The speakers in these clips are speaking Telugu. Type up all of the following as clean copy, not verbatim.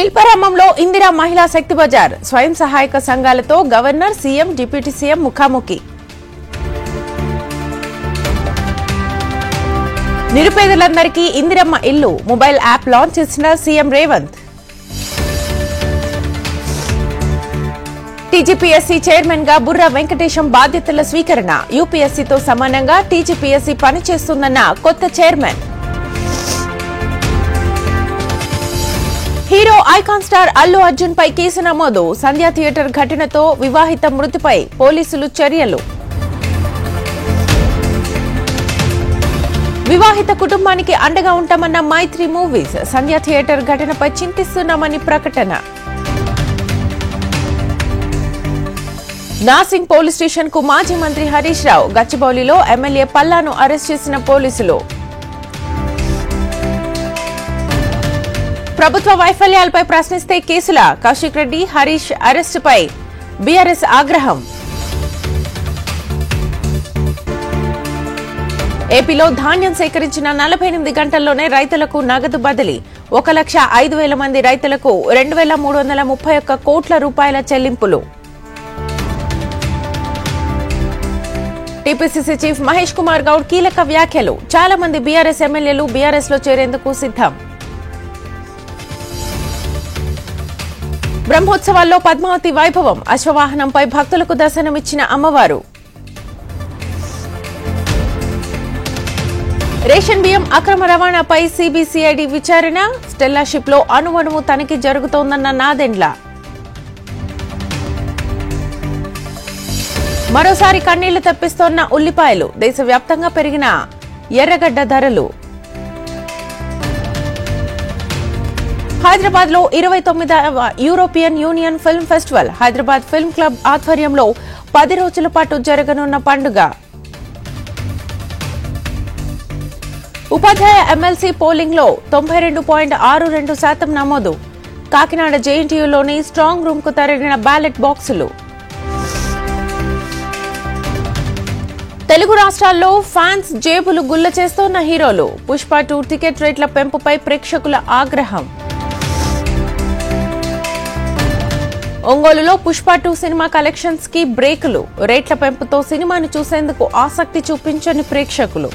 శిల్పారామంలో ఇందిరా మహిళా శక్తి బజార్ స్వయం సహాయక సంఘాలతో గవర్నర్, సీఎం, డిప్యూటీ సీఎం ముఖాముఖి. నిరుపేదలందరికీ ఇందిరమ్మ ఇల్లు మొబైల్ యాప్ లాంచ్ చేసిన సీఎం రేవంత్. టీజీపీఎస్సీ చైర్మన్ గా బుర్రా వెంకటేశం బాధ్యతల స్వీకరణ. యూపీఎస్సీతో సమానంగా టీజీపీఎస్సీ పనిచేస్తుందన్న కొత్త chairman. Hero icon star Allu Arjun పై కేసు నమోదు. సంధ్య థియేటర్ ఘటనతో వివాహిత మృతిపై పోలీసులు చర్యలు. వివాహిత కుటుంబానికి అండగా ఉంటామన్న మైత్రి మూవీస్. సంధ్య థియేటర్ ఘటనపై చింతిస్తున్నామని ప్రకటన. నాసింగ్ పోలీస్ స్టేషన్ కు మాజీ మంత్రి హరీష్ రావు. గచ్చిబౌలిలో ఎమ్మెల్యే పల్లాను అరెస్ట్ చేసిన పోలీసులు. ప్రభుత్వ వైఫల్యాలపై ప్రశ్నిస్తే కేసుల. కౌశిక్ రెడ్డి, హరీష్ అరెస్టుపై బీఆర్ఎస్ ఆగ్రహం. ఏపీలో ధాన్యం సేకరించిన 48 గంటల్లోనే రైతులకు నగదు బదిలీ. 1,05,000 మంది రైతులకు 2,331 కోట్ల రూపాయల చెల్లింపులు. టీపీసీసీ చీఫ్ మహేష్ కుమార్ గౌడ్ కీలక వ్యాఖ్యలు. చాలా మంది బీఆర్ఎస్ ఎమ్మెల్యేలు బీఆర్ఎస్ లో చేరేందుకు సిద్ధం. బ్రహ్మోత్సవాల్లో పద్మావతి వైభవం. అశ్వవాహనంపై భక్తులకు దర్శనమిచ్చిన అమ్మవారు. రేషన్ బియ్యం అక్రమ రవాణాపై సిబిసిఐడి విచారణ. స్టెల్లాషిప్ లో అణువణువు తనిఖీ జరుగుతోందన్న నాదెండ్ల. మరోసారి కన్నీళ్లు తెప్పిస్తోన్న ఉల్లిపాయలు. దేశవ్యాప్తంగా పెరిగిన ఎర్రగడ్డ ధరలు. హైదరాబాద్ లో 29వ European Union film festival. Hyderabad film club ఆధ్వర్యంలో 10 రోజుల పాటు జరగనున్న పండుగ. ఉపాధ్యాయ ఎమ్మెల్సీ పోలింగ్ లో 92.62% నమోదు. కాకినాడ జేఎన్టీయూలోని స్ట్రాంగ్ రూమ్ కు తరలిన బ్యాలెట్ బాక్సులు. తెలుగు రాష్ట్రాల్లో ఫ్యాన్స్ జేబులు గుల్ల చేస్తోన్న హీరోలు. పుష్ప 2 టికెట్ రేట్ల పెంపుపై ప్రేక్షకుల ఆగ్రహం. ఒంగోలులో పుష్ప 2 సినిమా కలెక్షన్స్ కి బ్రేకులు. రేట్ల పెంపుతో సినిమాను చూసేందుకు ఆసక్తి చూపించని ప్రేక్షకులు.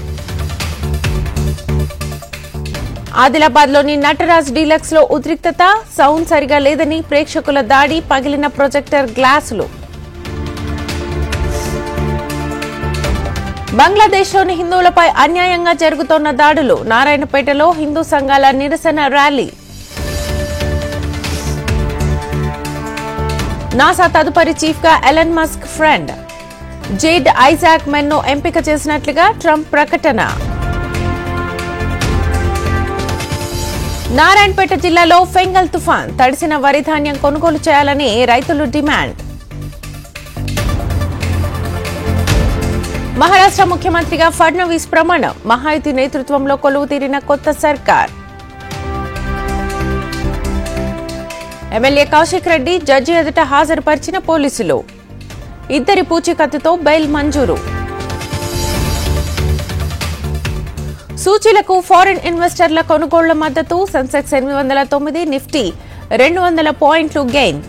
ఆదిలాబాద్ లోని నటరాజ్ డీలక్స్ లో ఉద్రిక్తత. సౌండ్ సరిగా లేదని ప్రేక్షకుల దాడి. పగిలిన ప్రొజెక్టర్ గ్లాసులు. బంగ్లాదేశ్ లోని హిందువులపై అన్యాయంగా జరుగుతోన్న దాడులు. నారాయణపేటలో హిందూ సంఘాల నిరసన ర్యాలీ. నాసా తదుపరి చీఫ్ గా Elon Musk friend jade Isaac men ఎంపిక చేసినట్లుగా ట్రంప్ ప్రకటన. నారాయణపేట జిల్లాలో ఫెంగల్ తుఫాన్. తడిసిన వరి ధాన్యం కొనుగోలు చేయాలని రైతులు డిమాండ్. మహారాష్ట్ర ముఖ్యమంత్రిగా ఫడ్నవీస్ ప్రమాణం. మహాయుతి నేతృత్వంలో కొలువు తీరిన కొత్త సర్కార్. ఎమ్మెల్యే కౌశిక్ రెడ్డి జడ్జి ఎదుట హాజరుపరిచిన పోలీసులు. 2 పూచీకత్తుతో బెయిల్ మంజూరు. సూచీలకు ఫారిన్ ఇన్వెస్టర్ల కొనుగోళ్ల మద్దతు. సెన్సెక్స్ 809, నిఫ్టీ 200 పాయింట్లు గెయిన్.